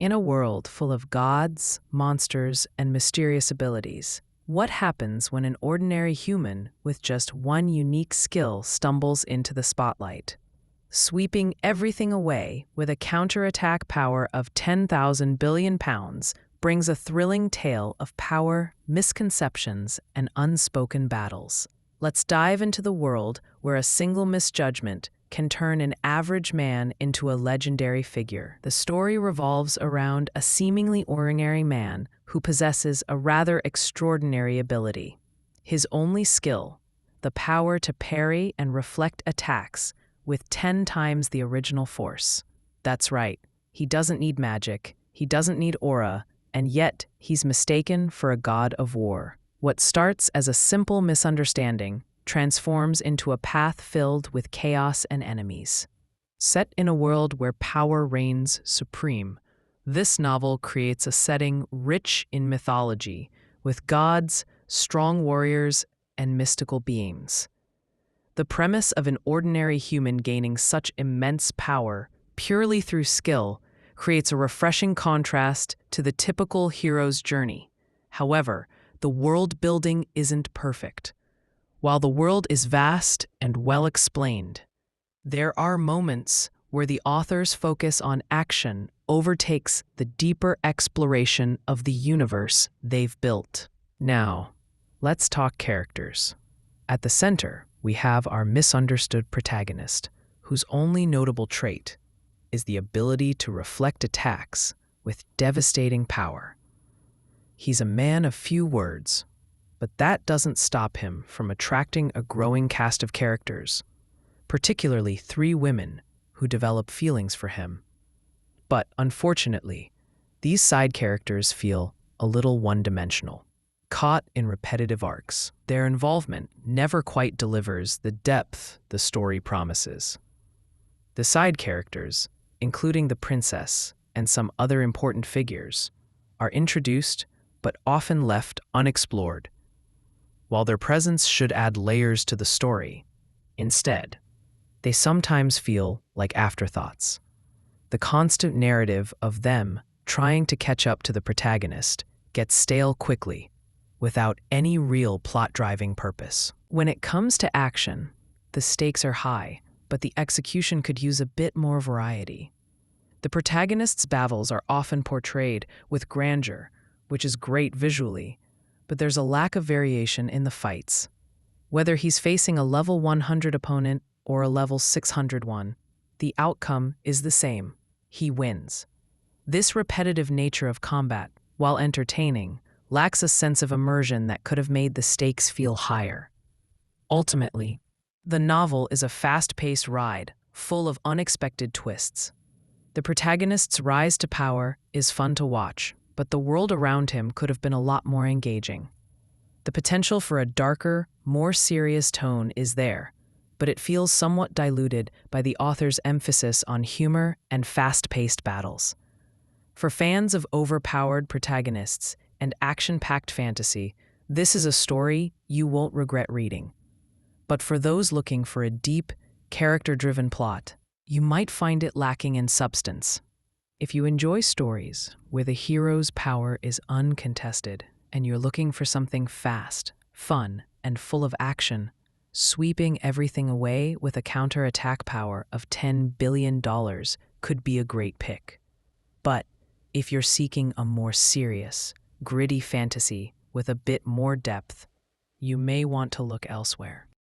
In a world full of gods, monsters, and mysterious abilities, what happens when an ordinary human with just one unique skill stumbles into the spotlight? Sweeping everything away with a counterattack power of 10,000 billion pounds brings a thrilling tale of power, misconceptions, and unspoken battles. Let's dive into the world where a single misjudgment can turn an average man into a legendary figure. The story revolves around a seemingly ordinary man who possesses a rather extraordinary ability. His only skill, the power to parry and reflect attacks with 10 times the original force. That's right, he doesn't need magic, he doesn't need aura, and yet he's mistaken for a god of war. What starts as a simple misunderstanding transforms into a path filled with chaos and enemies. Set in a world where power reigns supreme, this novel creates a setting rich in mythology, with gods, strong warriors, and mystical beings. The premise of an ordinary human gaining such immense power purely through skill creates a refreshing contrast to the typical hero's journey. However, the world building isn't perfect. While the world is vast and well explained, there are moments where the author's focus on action overtakes the deeper exploration of the universe they've built. Now, let's talk characters. At the center, we have our misunderstood protagonist, whose only notable trait is the ability to reflect attacks with devastating power. He's a man of few words, but that doesn't stop him from attracting a growing cast of characters, particularly 3 women who develop feelings for him. But unfortunately, these side characters feel a little one-dimensional, caught in repetitive arcs. Their involvement never quite delivers the depth the story promises. The side characters, including the princess and some other important figures, are introduced but often left unexplored. While their presence should add layers to the story, instead, they sometimes feel like afterthoughts. The constant narrative of them trying to catch up to the protagonist gets stale quickly, without any real plot-driving purpose. When it comes to action, the stakes are high, but the execution could use a bit more variety. The protagonist's battles are often portrayed with grandeur, which is great visually, but there's a lack of variation in the fights. Whether he's facing a level 100 opponent or a level 601, the outcome is the same. He wins. This repetitive nature of combat, while entertaining, lacks a sense of immersion that could have made the stakes feel higher. Ultimately, the novel is a fast-paced ride, full of unexpected twists. The protagonist's rise to power is fun to watch, but the world around him could have been a lot more engaging. The potential for a darker, more serious tone is there, but it feels somewhat diluted by the author's emphasis on humor and fast-paced battles. For fans of overpowered protagonists and action-packed fantasy, this is a story you won't regret reading. But for those looking for a deep, character-driven plot, you might find it lacking in substance. If you enjoy stories where the hero's power is uncontested and you're looking for something fast, fun, and full of action, sweeping everything away with a counterattack power of $10 billion could be a great pick. But if you're seeking a more serious, gritty fantasy with a bit more depth, you may want to look elsewhere.